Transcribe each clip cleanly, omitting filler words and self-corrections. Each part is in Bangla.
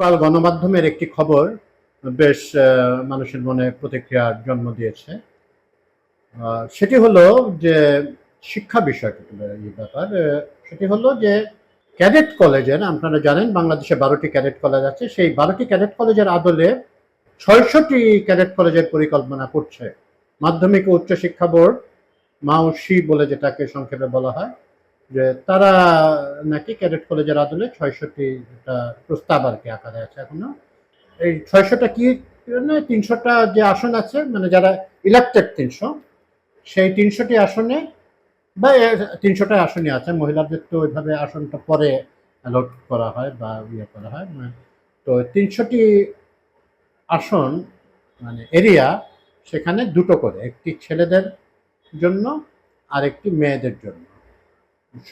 কাল গণমাধ্যমের একটি খবর বেশ মানুষের মনে প্রতিক্রিয়ার জন্ম দিয়েছে। সেটি হলো যে শিক্ষা বিষয়ক ব্যাপার। সেটি হলো যে ক্যাডেট কলেজের, আপনারা জানেন বাংলাদেশে 12টি ক্যাডেট কলেজ আছে। সেই 12টি ক্যাডেট কলেজের আদলে 600টি ক্যাডেট কলেজের পরিকল্পনা করছে মাধ্যমিক ও উচ্চ শিক্ষা বোর্ড, মাউসি বলে যেটাকে সংক্ষেপে বলা হয়, যে তারা নাকি ক্যাডেট কলেজের আদলে 600টি প্রস্তাব আর কি আকারে আছে এখনো। এই 600টা কি, 300টা যে আসন আছে, মানে যারা ইলেক্টেড 300, সেই 300টি আসনে বা 300টা আসনই আছে, মহিলাদের তো ওইভাবে আসনটা পরে অ্যালট করা হয় বা ইয়ে করা হয়। তো 300টি আসন মানে এরিয়া, সেখানে দুটো করে, একটি ছেলেদের জন্য আর একটি মেয়েদের জন্য,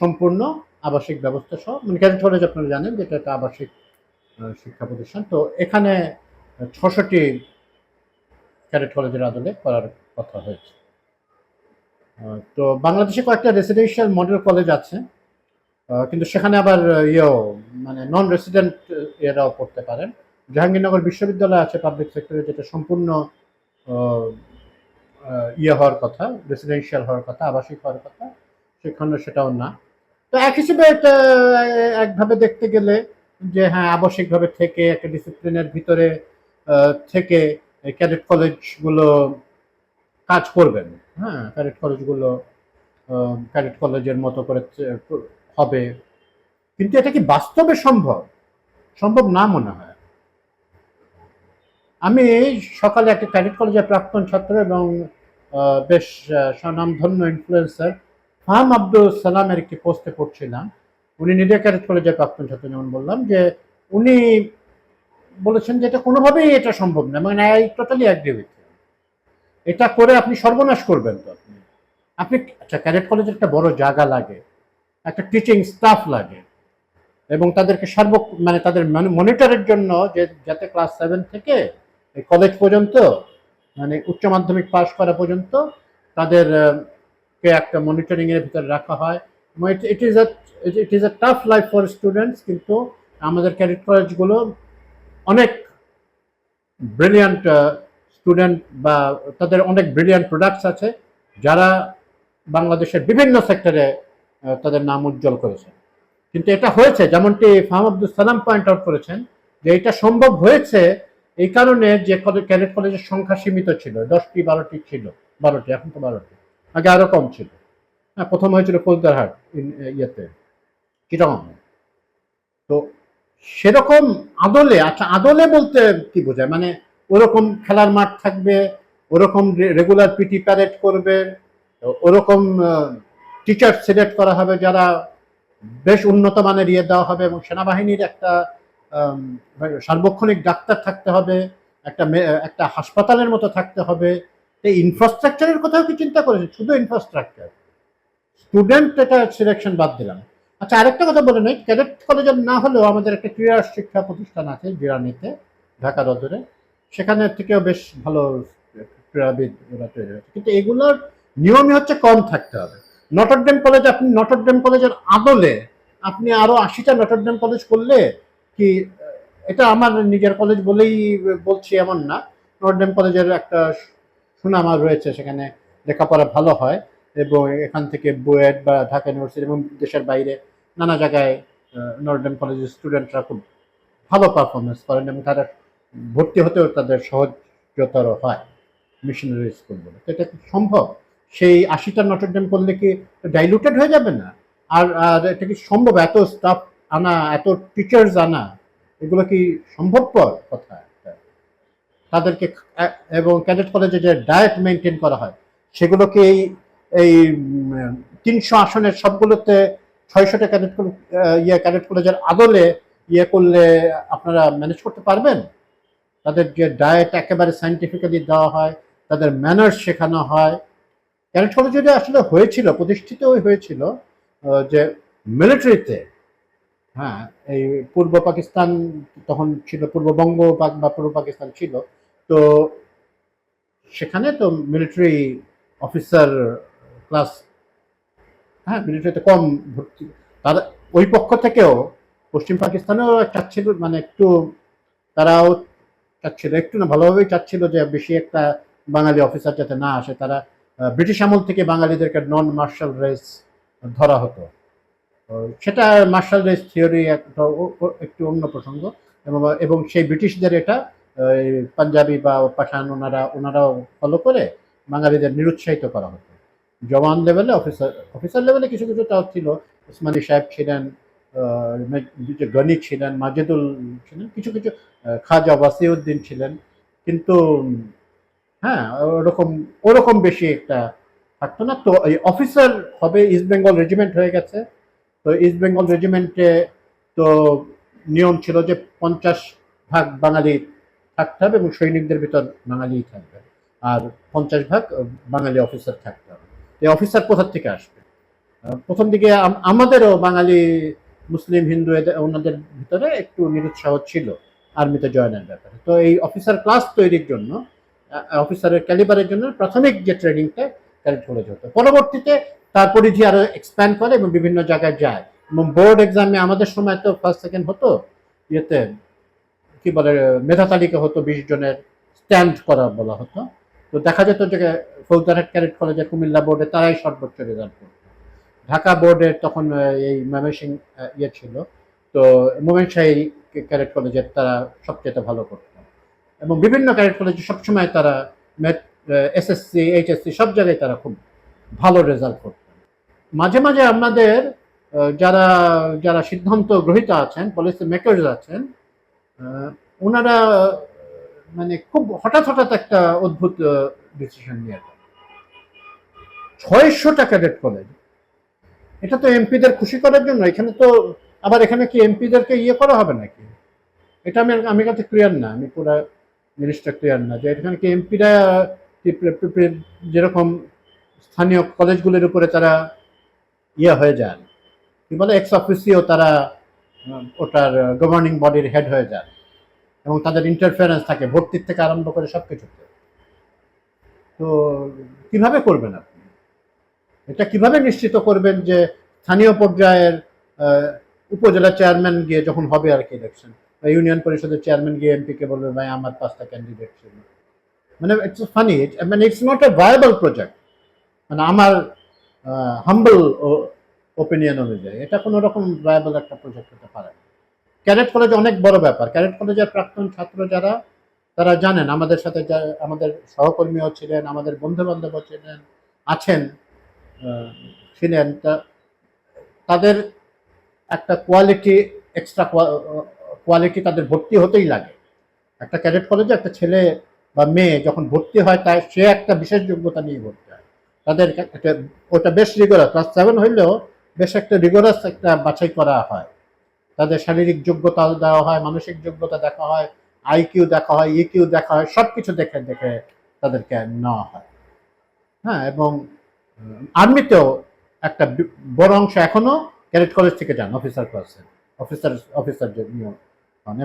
সম্পূর্ণ আবাসিক ব্যবস্থা সহ। মানে ক্যাডেট কলেজ আপনারা জানেন যেটা একটা আবাসিক শিক্ষা প্রতিষ্ঠান। তো এখানে 600টি ক্যাডেট কলেজের আদলে করার কথা হয়েছে। তো বাংলাদেশে কয়েকটা রেসিডেন্সিয়াল মডেল কলেজ আছে, কিন্তু সেখানে আবার মানে নন রেসিডেন্ট এরাও পড়তে পারেন। জাহাঙ্গীরনগর বিশ্ববিদ্যালয় আছে পাবলিক সেক্টরে, যেটা সম্পূর্ণ হওয়ার কথা, রেসিডেন্সিয়াল হওয়ার কথা, আবাসিক হওয়ার কথা, সেখানে সেটাও না। তো এক হিসেবে এটা একভাবে দেখতে গেলে যে হ্যাঁ, আবাসিকভাবে থেকে একটা ডিসিপ্লিনের ভিতরে থেকে ক্যাডেট কলেজগুলো কাজ করবেন। হ্যাঁ, ক্যাডেট কলেজের মতো করে হবে, কিন্তু এটা কি বাস্তবে সম্ভব? সম্ভব না মনে হয়। আমি সকালে একটা ক্যাডেট কলেজের প্রাক্তন ছাত্র এবং বেশ স্বনামধন্য ইনফ্লুয়েন্সার ফাহাম আব্দুল সালামের একটি পোস্টে পড়ছিলাম। উনি নিজে ক্যাডেট কলেজের প্রাক্তন ছাত্র, যেমন বললাম, যে উনি বলেছেন যে এটা কোনোভাবেই এটা সম্ভব না। মানে আই টোটালি অ্যাগ্রি উইথ। এটা করে আপনি সর্বনাশ করবেন। তো আপনি আচ্ছা, ক্যাডেট কলেজের একটা বড় জায়গা লাগে, একটা টিচিং স্টাফ লাগে, এবং তাদেরকে মানে তাদের মনিটরের জন্য, যে যাতে ক্লাস 7 থেকে কলেজ পর্যন্ত, মানে উচ্চ মাধ্যমিক পাস করা পর্যন্ত তাদের কে একটা মনিটরিং এর ভিতরে রাখা হয়। It is a tough life for students. কিন্তু আমাদের ক্যাডেট কলেজগুলো অনেক ব্রিলিয়ান্ট স্টুডেন্ট বা তাদের অনেক ব্রিলিয়ান্ট প্রোডাক্টস আছে, যারা বাংলাদেশের বিভিন্ন সেক্টরে তাদের নাম উজ্জ্বল করেছে। কিন্তু এটা হয়েছে, যেমনটি ফাহাম আব্দুল সালাম পয়েন্ট আউট করেছেন, যে এটা সম্ভব হয়েছে এই কারণে যে ক্যাডেট কলেজের সংখ্যা সীমিত ছিল, 10টি 12টি ছিল, 12টি, এখন তো 12টি, আগে আরো কম ছিল। হ্যাঁ, প্রথম হয়েছিল ফৌজদারহাট ইয়েতে, চিটাগং। তো সেরকম আদলে, আচ্ছা আদলে বলতে কি বোঝায়, মানে ওরকম খেলার মাঠ থাকবে, ওরকম রেগুলার পিটি প্যারেড করবে, ওরকম টিচার সিলেক্ট করা হবে যারা বেশ উন্নত মানের দেওয়া হবে, এবং সেনাবাহিনীর একটা সার্বক্ষণিক ডাক্তার থাকতে হবে, একটা হাসপাতালের মতো থাকতে হবে। এই ইনফ্রাস্ট্রাকচারের কথাও কি চিন্তা করেছেন? শুধু ইনফ্রাস্ট্রাকচার, স্টুডেন্ট এটা সিলেকশন বাদ দিলাম। আচ্ছা, আরেকটা কথা বলে নেই, ক্যাডেট কলেজের না হলেও আমাদের একটা ক্রীড়া শিক্ষা প্রতিষ্ঠান আছে জিরানিতে, ঢাকা রদরে। সেখানে থেকেও বেশ ভালো ক্রীড়াবিদ ওরা তৈরি হয়েছে, কিন্তু এগুলোর নিয়মই হচ্ছে কম থাকতে হবে। নটরডেম কলেজ, আপনি নটরডেম কলেজের আদলে আপনি আরো 80টা নটরডেম কলেজ করলে কি, এটা আমার নিজের কলেজ বলেই বলছি এমন না, নটরডেম কলেজের একটা সুনাম রয়েছে, সেখানে লেখাপড়া ভালো হয়, এবং এখান থেকে বুয়েট বা ঢাকা ইউনিভার্সিটি এবং দেশের বাইরে নানা জায়গায় নটরডেম কলেজের স্টুডেন্টরা খুব ভালো পারফরমেন্স করেন, এবং তারা ভর্তি হতেও তাদের সহজতর হয় মিশনারি স্কুলগুলো। তো এটা কি সম্ভব? সেই 80টা নটরডেম করলে কি ডাইলুটেড হয়ে যাবে না? আর এটা কি সম্ভব, এত স্টাফ আনা, এত টিচার্স আনা, এগুলো কি সম্ভবপর কথা? তাদেরকে এবং ক্যাডেট কলেজে যে ডায়েট মেনটেন করা হয়, সেগুলোকে এই 300 আসনের সবগুলোতে 600টা ক্যাডেট কলেজের আদলে করলে আপনারা ম্যানেজ করতে পারবেন? তাদের যে ডায়েট একেবারে সাইন্টিফিক্যালি দেওয়া হয়, তাদের ম্যানার্স শেখানো হয়। ক্যাডেট কলেজ যদি আসলে হয়েছিল, প্রতিষ্ঠিত হয়েছিল যে মিলিটারিতে, হ্যাঁ, এই পূর্ব পাকিস্তান তখন ছিল, পূর্ববঙ্গ বা পূর্ব পাকিস্তান ছিল, তো সেখানে তো মিলিটারি অফিসার ক্লাস, হ্যাঁ, মিলিটারিতে কম ভর্তি। তার ওই পক্ষ থেকেও পশ্চিম পাকিস্তানেও চাচ্ছিল, মানে একটু তারাও চাচ্ছিল, একটু না ভালোভাবেই চাচ্ছিল যে বেশি একটা বাঙালি অফিসার যাতে না আসে। তারা ব্রিটিশ আমল থেকে বাঙালিদেরকে নন মার্শাল রেস ধরা হতো। সেটা মার্শাল রেস থিওরি একটু অন্য প্রসঙ্গ, এবং সেই ব্রিটিশদের এটা পাঞ্জাবি বা পাঠান ওনারাও ফলো করে বাঙালিদের নিরুৎসাহিত করা হতো। জওয়ান লেভেলে, অফিসার লেভেলে কিছু কিছু তাও ছিল। ওসমানী সাহেব ছিলেন, গনি ছিলেন, মাজেদুল ছিলেন, কিছু কিছু খাজা ওয়াসিউদ্দিন ছিলেন, কিন্তু হ্যাঁ ওরকম ওরকম বেশি একটা থাকতো না। তো এই অফিসার হবে ইস্ট বেঙ্গল রেজিমেন্ট হয়ে গেছে। তো ইস্ট বেঙ্গল রেজিমেন্টে তো নিয়ম ছিল যে 50 ভাগ বাঙালি থাকতে হবে এবং সৈনিকদের ভিতর বাঙালি থাকবে, আর 50 ভাগ বাঙালি অফিসার থাকতে হবে। এই অফিসার কোথা থেকে আসবে? প্রথম দিকে আমাদেরও বাঙালি মুসলিম হিন্দু ওনাদের ভিতরে একটু নিরুৎসাহ ছিল আর্মিতে জয়েনের ব্যাপারে। তো এই অফিসার ক্লাস তৈরির জন্য, অফিসারের ক্যালিবারের জন্য প্রাথমিক যে ট্রেনিংটা ক্যারেট কলেজ হতো, পরবর্তীতে তার পরিধি আরো এক্সপ্যান্ড করে এবং বিভিন্ন জায়গায় যায়। এবং বোর্ড এক্সামে আমাদের সময় তো ফার্স্ট সেকেন্ড হতো, ইয়েতে কি বলে মেধা তালিকা হতো 20 জনের, স্ট্যান্ড করা বলা হতো। তো দেখা যেত যে ফৌজদারহাট ক্যাডেট কলেজের কুমিল্লা বোর্ডে তারাই সর্বোচ্চ রেজাল্ট করতো। ঢাকা বোর্ডের তখন এই ময়মনসিংহ ইয়ে ছিল, তো মোমেনশাহী ক্যাডেট কলেজের তারা সবচেয়ে ভালো করতো। এবং বিভিন্ন ক্যাডেট কলেজে সবসময় তারা এসএসসি এইচএসসি সব জায়গায় তারা খুব ভালো রেজাল্ট করতেন। মাঝে মাঝে আমাদের যারা যারা সিদ্ধান্ত গ্রহীতা আছেন, পলিসি মেকার্স আছেন, ওনারা মানে খুব হঠাৎ হঠাৎ একটা অদ্ভুত ডিসিশন নিয়ে নেন। 600টা ক্যাডেট কলেজ, এটা তো এমপিদের খুশি করার জন্য। এখানে তো আবার এখানে কি এমপিদেরকে ইয়ে করা হবে নাকি? এটা আমি কাছে ক্লিয়ার না, আমি পুরো জিনিসটা ক্লিয়ার না যে এখানে কি এমপিরা যেরকম স্থানীয় কলেজগুলির উপরে তারা ইয়ে হয়ে যান, কি বলে এক্স অফিসিও, তারা ওটার গভর্নিং বডির হেড হয়ে যান এবং তাদের ইন্টারফারেন্স থাকে ভর্তির থেকে আরম্ভ করে সবকিছুতে। তো কিভাবে করবেন আপনি এটা? কিভাবে নিশ্চিত করবেন যে স্থানীয় পর্যায়ের উপজেলা চেয়ারম্যান গিয়ে যখন হবে আর কি ইলেকশন, বা ইউনিয়ন পরিষদের চেয়ারম্যান গিয়ে এমপিকে বলবে ভাই আমার 5টা ক্যান্ডিডেট ছিল? মানে ইটস ফানি, মানে it's not a viable project. মানে আমার হাম্বল ওপিনিয়ন অনুযায়ী এটা কোনো রকম ভায়াবল একটা প্রজেক্ট হতে পারে না। ক্যাডেট কলেজ অনেক বড় ব্যাপার। ক্যাডেট কলেজের প্রাক্তন ছাত্র যারা, তারা জানেন, আমাদের সাথে আমাদের সহকর্মীও ছিলেন, আমাদের বন্ধু বান্ধবও ছিলেন, আছেন, ছিলেন, তাদের একটা কোয়ালিটি, এক্সট্রা কোয়ালিটি তাদের ভর্তি হতেই লাগে। একটা ক্যাডেট কলেজে একটা ছেলে বা মেয়ে যখন ভর্তি হয়, তাই সে একটা বিশেষ যোগ্যতা নিয়ে ভর্তি হয়। তাদের ওটা বেশ রিগোরাস, ক্লাস 7 হইলেও বেশ একটা রিগোরাস একটা বাছাই করা হয়। তাদের শারীরিক যোগ্যতা দেওয়া হয়, মানসিক যোগ্যতা দেখা হয়, আইকিউ দেখা হয়, ইকিউ দেখা হয়, সবকিছু দেখে দেখে তাদেরকে নেওয়া হয়। হ্যাঁ, এবং আর্মিতেও একটা বড় অংশ এখনো ক্যাডেট কলেজ থেকে যান অফিসার ক্লাসে, অফিসার যে নিয়ম।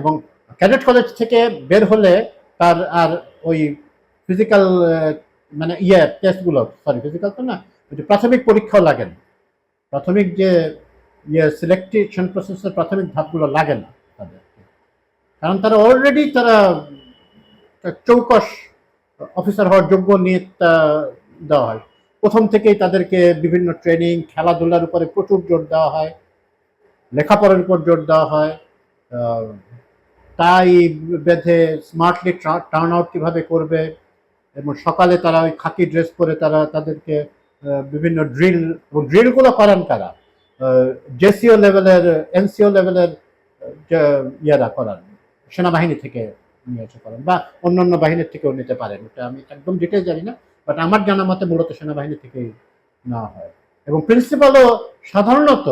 এবং ক্যাডেট কলেজ থেকে বের হলে তার আর ওই ফিজিক্যাল মানে টেস্টগুলো, সরি ফিজিক্যাল তো না, ওই যে প্রাথমিক পরীক্ষাও লাগে না। প্রাথমিক যে সিলেকশন প্রসেসের প্রাথমিক ধাপগুলো লাগে না তাদেরকে, কারণ তারা অলরেডি তারা চৌকস অফিসার হওয়ার যোগ্য নিয়ে দেওয়া হয়। প্রথম থেকেই তাদেরকে বিভিন্ন ট্রেনিং, খেলাধুলার উপরে প্রচুর জোর দেওয়া হয়, লেখাপড়ার উপর জোর দেওয়া হয়, তাই বেঁধে স্মার্টলি টার্ন আউট কীভাবে করবে, এবং সকালে তারা ওই খাকি ড্রেস পরে তাদেরকে বিভিন্ন ড্রিলগুলো করান কারা, জেসিও লেভেলের, এনসিও লেভেলের ইয়েরা করান, সেনাবাহিনী থেকে নিয়ে এসে করেন, বা অন্যান্য বাহিনীর থেকেও নিতে পারেন। এটা আমি একদম ডিটেল জানি না, বাট আমার জানা মতে মূলত সেনাবাহিনী থেকেই নেওয়া হয়। এবং প্রিন্সিপালও সাধারণত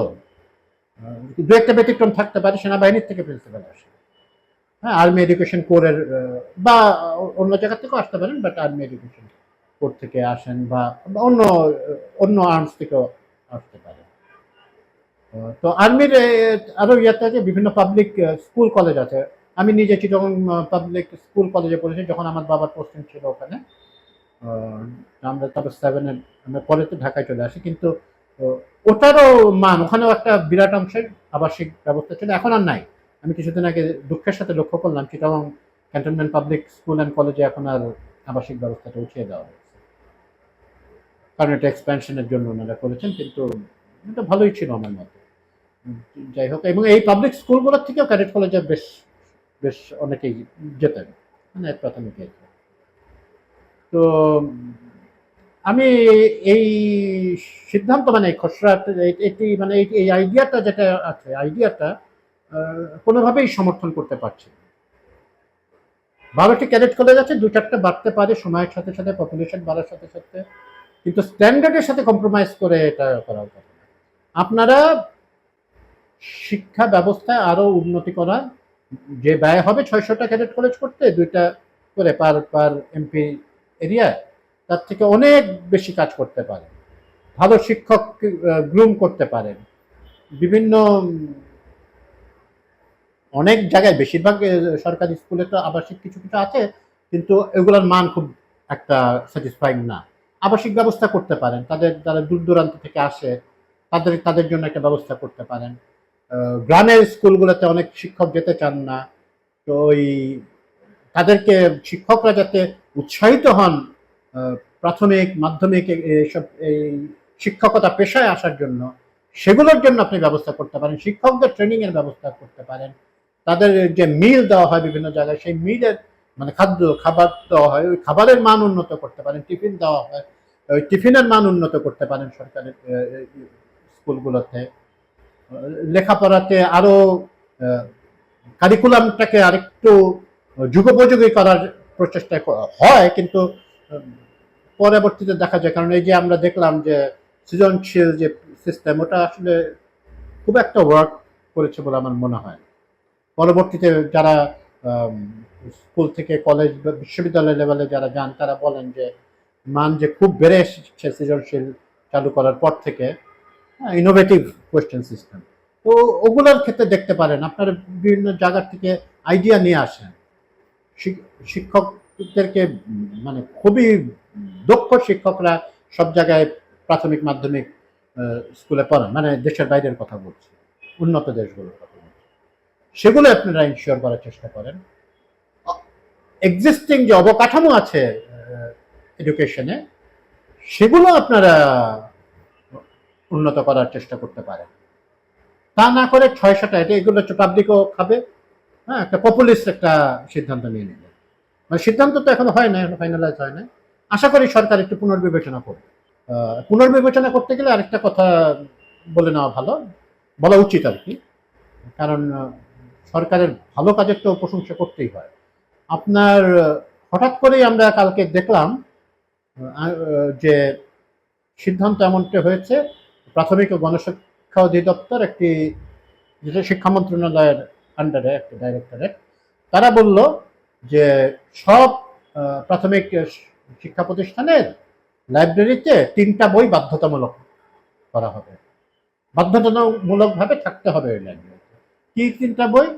দু একটা ব্যতিক্রম থাকতে পারে, সেনাবাহিনীর থেকে প্রিন্সিপাল আসে। হ্যাঁ, আর্মি এডুকেশন কোরের বা অন্য জায়গা থেকেও আসতে পারেন, বাট আর্মি এডুকেশন কোর থেকে আসেন, বা অন্য অন্য আর্মস থেকেও আসতে পারে। তো আর্মির আরো ইয়াতে আছে, বিভিন্ন পাবলিক স্কুল কলেজ আছে। আমি নিজে চিটগং পাবলিক স্কুল কলেজে পড়েছি যখন আমার বাবার পোস্টিং ছিল ওখানে। আমরা তারপর 7-এ আমরা পরে তো ঢাকায় চলে আসি, কিন্তু ওটারও মান, ওখানেও একটা বিরাট অংশের আবাসিক ব্যবস্থা ছিল, এখন আর নাই। আমি কিছুদিন আগে দুঃখের সাথে লক্ষ্য করলাম Chittagong cantonment public school and কলেজে এখন আর আবাসিক ব্যবস্থাটা উঠিয়ে দেওয়া হয়েছে, কারণ এটা এক্সপ্যানশনের জন্য ওনারা করেছেন, কিন্তু এটা ভালোই ছিল আমার মতে। যাই হোক, এবং এই পাবলিক স্কুলগুলোর থেকেও ক্যাডেট কলেজে বেশ বেশ অনেকেই যেতেন, মানে প্রাথমিক। তো আমি এই সিদ্ধান্ত, মানে খসড়া, এটি মানে এই আইডিয়াটা যেটা আছে, আইডিয়াটা কোনোভাবেই সমর্থন করতে পারছি না। 12টি ক্যাডেট কলেজ আছে, 2-4টা বাড়তে পারে সময়ের সাথে সাথে, পপুলেশন বাড়ার সাথে সাথে, কিন্তু স্ট্যান্ডার্ডের সাথে কম্প্রোমাইজ করে এটা করা উচিত না। আপনারা শিক্ষা ব্যবস্থায় আরো উন্নতি করা, যে ব্যয় হবে 600টা ক্যাডেট কলেজ করতে, 2টা করে পার এমপি এরিয়ায়, তার থেকে অনেক বেশি কাজ করতে পারেন। ভালো শিক্ষক গ্রুম করতে পারেন। বিভিন্ন অনেক জায়গায়, বেশিরভাগ সরকারি স্কুলে তো আবাসিক কিছু কিছু আছে, কিন্তু এগুলোর মান খুব একটা স্যাটিসফাইং না। আবাসিক ব্যবস্থা করতে পারেন, যারা দূর দূরান্ত থেকে আসে তাদের জন্য একটা ব্যবস্থা করতে পারেন। গ্রামের স্কুলগুলোতে অনেক শিক্ষক যেতে চান না, তো ওই তাদেরকে, শিক্ষকরা যাতে উৎসাহিত হন প্রাথমিক মাধ্যমিক এইসব এই শিক্ষকতা পেশায় আসার জন্য, সেগুলোর জন্য আপনি ব্যবস্থা করতে পারেন। শিক্ষকদের ট্রেনিং এর ব্যবস্থা করতে পারেন। তাদের যে মিল দেওয়া হয় বিভিন্ন জায়গায়, সেই মিলের মানে খাবার দেওয়া হয়, ওই খাবারের মান উন্নত করতে পারেন। টিফিন দেওয়া হয়, ওই টিফিনের মান উন্নত করতে পারেন সরকারি স্কুলগুলোতে। লেখাপড়াতে আরো কারিকুলামটাকে আরেকটু যুগোপযোগী করার প্রচেষ্টা হয়, কিন্তু পরবর্তীতে দেখা যায়, কারণ এই যে আমরা দেখলাম যে সৃজনশীল যে সিস্টেম, ওটা আসলে খুব একটা ওয়ার্ক করেছে বলে আমার মনে হয়। পরবর্তীতে যারা স্কুল থেকে কলেজ বা বিশ্ববিদ্যালয় লেভেলে যারা যান, তারা বলেন যে মান যে খুব বেড়ে এসেছে সৃজনশীল চালু করার পর থেকে, ইনোভেটিভ কোয়েশ্চেন সিস্টেম। তো ওগুলোর ক্ষেত্রে দেখতে পারেন, আপনারা বিভিন্ন জায়গার থেকে আইডিয়া নিয়ে আসেন। শিক্ষকদেরকে মানে খুবই দক্ষ শিক্ষকরা সব জায়গায় প্রাথমিক মাধ্যমিক স্কুলে পড়ান, মানে দেশের বাইরের কথা বলছি, উন্নত দেশগুলোর কথা বলছি। সেগুলো আপনারা ইনশিওর করার চেষ্টা করেন। এক্সিস্টিং যে অবকাঠামো আছে এডুকেশনে, সেগুলো আপনারা উন্নত করার চেষ্টা করতে পারেন। তা না করে 600টা, এগুলো হচ্ছে পাবলিকও খাবে, হ্যাঁ, একটা পপুলিস্ট একটা সিদ্ধান্ত নিয়ে নিলে, মানে সিদ্ধান্ত তো এখনো হয় না, এখনো ফাইনালাইজ হয় না। আশা করি সরকার একটু পুনর্বিবেচনা করবে। পুনর্বিবেচনা করতে গেলে আরেকটা কথা বলে নেওয়া ভালো, বলা উচিত আর কি, কারণ সরকারের ভালো কাজের তো প্রশংসা করতেই হয়। আপনার হঠাৎ করেই আমরা কালকে দেখলাম যে সিদ্ধান্ত এমনটা হয়েছে, প্রাথমিক ও গণশিক্ষা অধিদপ্তর একটি, যেটা শিক্ষা মন্ত্রণালয়ের আন্ডারে একটা ডাইরেক্টরেট, তারা বলল যে সব প্রাথমিক শিক্ষা প্রতিষ্ঠানের লাইব্রেরিতে 3টা বই বাধ্যতামূলক করা হবে, বাধ্যতামূলকভাবে থাকতে হবে ওই লাইব্রেরিতে। কি 3টা বই?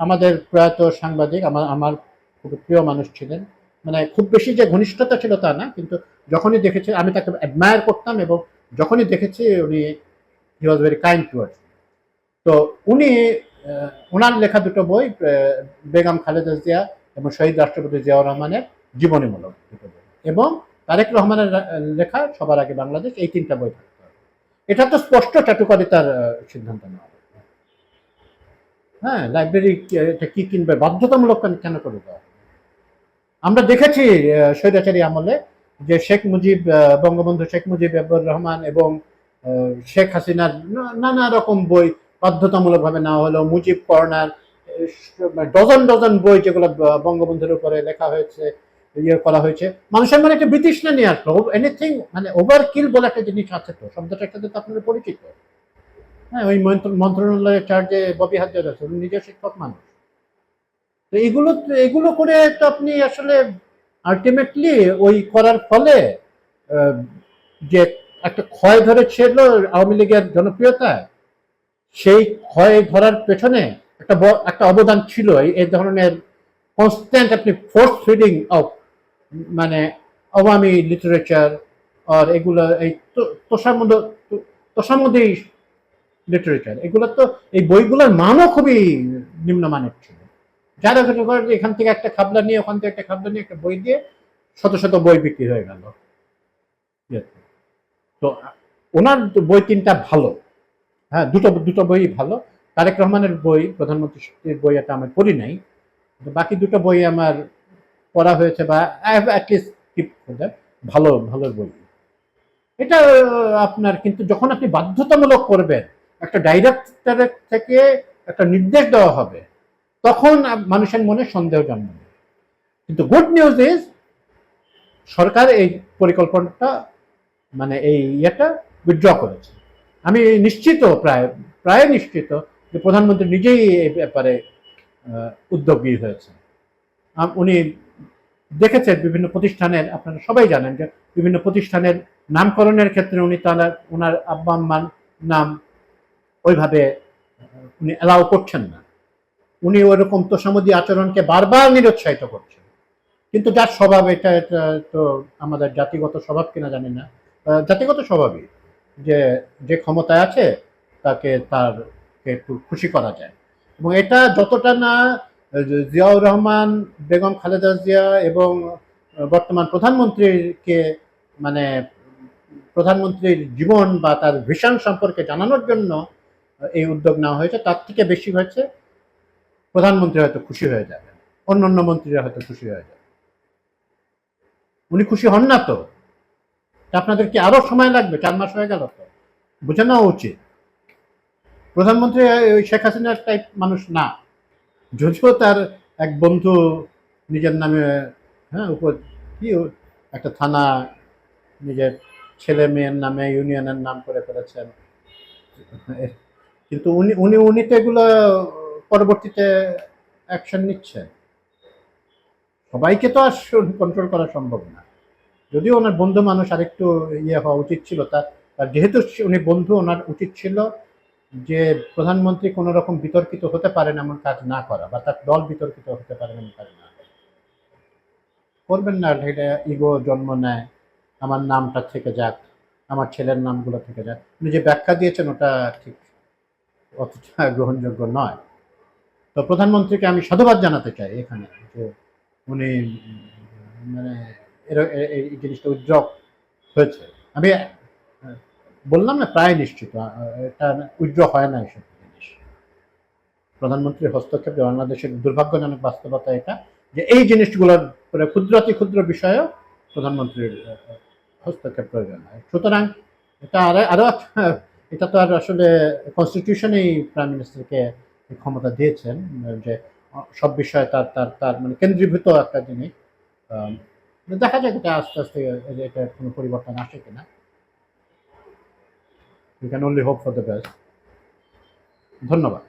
আমাদের প্রয়াত সাংবাদিক, আমার খুব প্রিয় মানুষ ছিলেন, মানে খুব বেশি যে ঘনিষ্ঠতা ছিল তা না, কিন্তু যখনই দেখেছি আমি তাকে অ্যাডমায়ার করতাম, এবং যখনই দেখেছি উনি হি ওয়াজ ভেরি কাইন্ড টুয়ার্ডস। তো উনি ওনার লেখা 2টো বই, বেগম খালেদা জিয়া এবং শহীদ রাষ্ট্রপতি জিয়াউর রহমানের জীবনীমূলক 2টো বই, এবং তারেক রহমানের লেখা সবার আগে বাংলাদেশ, এই 3টা বই থাকতে হবে। এটা তো স্পষ্ট চাটুকারিতার সিদ্ধান্ত নেওয়া। হ্যাঁ, লাইব্রেরি এটা কি কিনবে, বাধ্যতামূলক কেন করে দেওয়া? আমরা দেখেছি স্বৈরাচারী আমলে যে বঙ্গবন্ধু শেখ মুজিবুর রহমান এবং শেখ হাসিনার নানা রকম বই বাধ্যতামূলকভাবে নেওয়া হলো। মুজিব কর্নার, ডজন ডজন বই যেগুলো বঙ্গবন্ধুর উপরে লেখা হয়েছে, ইয়ে করা হয়েছে, মানুষের মানে একটা ব্রিটিশনা নিয়ে আসলো। এনিথিং মানে ওভার কিল বলে একটা জিনিস আছে, তো শব্দটার সাথে তো আপনারা পরিচিত। হ্যাঁ, ওই মন্ত্রণালয়ের চার্জে ববি হাজার আছে, উনি নিজের শিক্ষক মানুষ। তো এগুলো করে তো আপনি আসলে আলটিমেটলি ওই করার ফলে যে একটা ক্ষয় ধরেছিল আওয়ামী লীগের জনপ্রিয়তা, সেই ক্ষয় ধরার পেছনে একটা অবদান ছিল এই ধরনের কনস্ট্যান্ট আপনি ফোর্স ফিডিং অফ মানে আওয়ামী লিটারেচার, আর এগুলো এই তোষামোদী লিটারেচার, এগুলো তো এই বইগুলোর মানও খুবই নিম্নমানের ছিল। যারা এখান থেকে একটা খাবলা নিয়ে, ওখান থেকে একটা খাবলা নিয়ে একটা বই দিয়ে শত শত বই বিক্রি হয়ে গেল। তো ওনার বই তিনটা ভালো, হ্যাঁ, দুটো বই ভালো। তারেক রহমানের বই, প্রধানমন্ত্রীর বই, এটা আমি পড়ি নাই, বাকি দুটো বই আমার পড়া হয়েছে, বা অ্যাটলিস্ট ভালো ভালো বই। এটা আপনার, কিন্তু যখন আপনি বাধ্যতামূলক করবেন, একটা ডাইরেক্টরের থেকে একটা নির্দেশ দেওয়া হবে, তখন মানুষের মনে সন্দেহ জন্মাবে। কিন্তু গুড নিউজ ইজ, সরকার এই পরিকল্পনাটা, মানে এই ইয়েটা উইথড্র করেছে। আমি নিশ্চিত, প্রায় প্রায় নিশ্চিত যে প্রধানমন্ত্রী নিজেই এই ব্যাপারে উদ্যোগী হয়েছে। উনি দেখেছেন বিভিন্ন প্রতিষ্ঠানের, আপনারা সবাই জানেন যে বিভিন্ন প্রতিষ্ঠানের নামকরণের ক্ষেত্রে উনি ওনার আব্বা আম্মার নাম ওইভাবে উনি অ্যালাউ করছেন না। উনি ওইরকম তোষামোদী আচরণকে বারবার নিরুৎসাহিত করছেন। কিন্তু যার স্বভাব, এটা এটা তো আমাদের জাতিগত স্বভাব কিনা জানি না, জাতিগত স্বভাবই, যে যে ক্ষমতায় আছে তাকে একটু খুশি করা যায়। এবং এটা যতটা না জিয়াউর রহমান, বেগম খালেদা জিয়া এবং বর্তমান প্রধানমন্ত্রীকে, মানে প্রধানমন্ত্রীর জীবন বা তার ভিশন সম্পর্কে জানানোর জন্য এই উদ্যোগ নেওয়া হয়েছে, তার থেকে বেশি হয়েছে প্রধানমন্ত্রী হয়তো খুশি হয়ে যাবেন, অন্য মন্ত্রীরা হয়তো খুশি হয়ে যাবে। উনি খুশি হন না তো আপনাদের কি আরো সময় লাগবে? 4 মাস হয়ে গেল, তো বুঝে নেওয়া উচিত। প্রধানমন্ত্রী শেখ হাসিনার টাইপ মানুষ না, যদিও তার এক বন্ধু নিজের নামে, হ্যাঁ, কি একটা থানা নিজের ছেলে মেয়ের নামে, ইউনিয়নের নাম করে ফেলেছেন, কিন্তু উনি উনি উনি তো এগুলো পরবর্তীতে অ্যাকশন নিচ্ছেন। সবাইকে তো আর কন্ট্রোল করা সম্ভব না। যদিও ওনার বন্ধু মানুষ, আরেকটু ইয়ে হওয়া উচিত ছিল তার, যেহেতু উনি বন্ধু, ওনার উচিত ছিল যে প্রধানমন্ত্রী কোনো রকম বিতর্কিত হতে পারেন এমন কাজ না করা, বা তার দল বিতর্কিত হতে পারেন এমন কাজ না করবেন না। এটা ইগো জন্ম নেয়, আমার নামটা থেকে যাক, আমার ছেলের নামগুলো থেকে যাক। উনি যে ব্যাখ্যা দিয়েছেন ওটা ঠিক অতটা গ্রহণযোগ্য নয়। তো প্রধানমন্ত্রীকে আমি সাধুবাদ জানাতে চাই এখানে, যে উনি মানে এই জিনিসটা উদ্যোগ হয়েছে। আমি বললাম না, প্রায় নিশ্চিত এটা উইথড্র হয় না এসব জিনিস। প্রধানমন্ত্রীর হস্তক্ষেপে বাংলাদেশের দুর্ভাগ্যজনক বাস্তবতা এটা, যে এই জিনিসগুলোর ক্ষুদ্রাতি ক্ষুদ্র বিষয়েও প্রধানমন্ত্রীর হস্তক্ষেপ প্রয়োজন হয়। সুতরাং এটা আরো এটা তো আর আসলে কনস্টিটিউশনেই প্রাইম মিনিস্টারকে ক্ষমতা দিয়েছেন, যে সব বিষয়ে তার তার তার মানে কেন্দ্রীভূত একটা জিনিস। দেখা যাক এটা আস্তে আস্তে এটা কোনো পরিবর্তন আসে কিনা। We can only hope for the best. ধন্যবাদ।